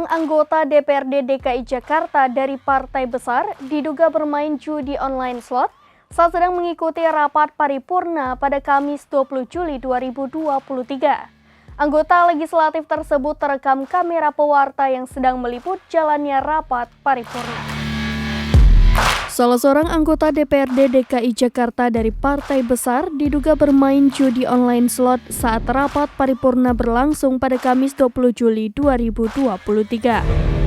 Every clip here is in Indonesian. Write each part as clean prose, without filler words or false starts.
anggota DPRD DKI Jakarta dari partai besar diduga bermain judi online slot saat sedang mengikuti rapat paripurna pada Kamis 20 Juli 2023. Anggota legislatif tersebut terekam kamera pewarta yang sedang meliput jalannya rapat paripurna. Salah seorang anggota DPRD DKI Jakarta dari partai besar diduga bermain judi online slot saat rapat paripurna berlangsung pada Kamis 20 Juli 2023.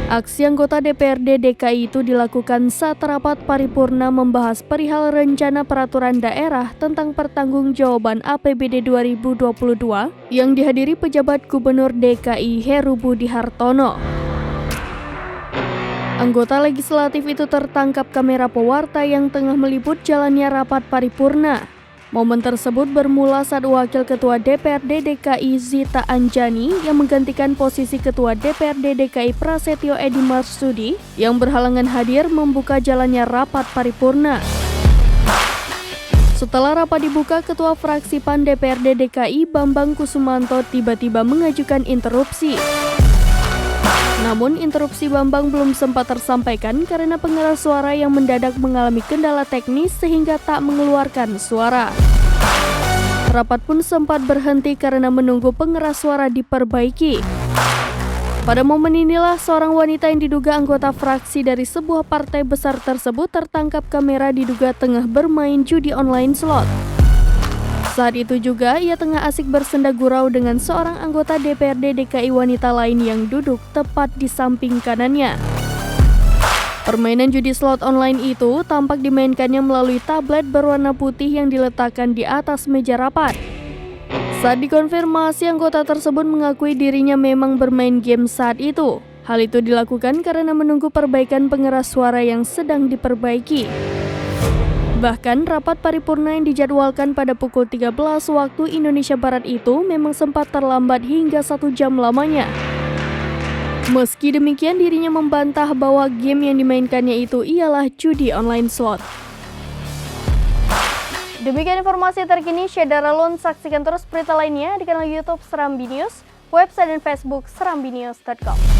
Aksi anggota DPRD DKI itu dilakukan saat rapat paripurna membahas perihal rencana peraturan daerah tentang pertanggungjawaban APBD 2022 yang dihadiri pejabat Gubernur DKI Heru Budi Hartono. Anggota legislatif itu tertangkap kamera pewarta yang tengah meliput jalannya rapat paripurna. Momen tersebut bermula saat Wakil Ketua DPRD DKI Zita Anjani yang menggantikan posisi Ketua DPRD DKI Prasetyo Edi Marsudi yang berhalangan hadir membuka jalannya rapat paripurna. Setelah rapat dibuka, Ketua Fraksi PAN DPRD DKI Bambang Kusumanto tiba-tiba mengajukan interupsi. Namun interupsi Bambang belum sempat tersampaikan karena pengeras suara yang mendadak mengalami kendala teknis sehingga tak mengeluarkan suara. Rapat pun sempat berhenti karena menunggu pengeras suara diperbaiki. Pada momen inilah seorang wanita yang diduga anggota fraksi dari sebuah partai besar tersebut tertangkap kamera diduga tengah bermain judi online slot. Saat itu juga, ia tengah asik bersenda gurau dengan seorang anggota DPRD DKI wanita lain yang duduk tepat di samping kanannya. Permainan judi slot online itu tampak dimainkannya melalui tablet berwarna putih yang diletakkan di atas meja rapat. Saat dikonfirmasi, anggota tersebut mengakui dirinya memang bermain game saat itu. Hal itu dilakukan karena menunggu perbaikan pengeras suara yang sedang diperbaiki. Bahkan rapat paripurna yang dijadwalkan pada pukul 13 waktu Indonesia Barat itu memang sempat terlambat hingga 1 jam lamanya. Meski demikian, dirinya membantah bahwa game yang dimainkannya itu ialah judi online slot. Demikian informasi terkini, Syedara Lun. Saksikan terus berita lainnya di kanal YouTube Serambi News, website dan Facebook serambinews.com.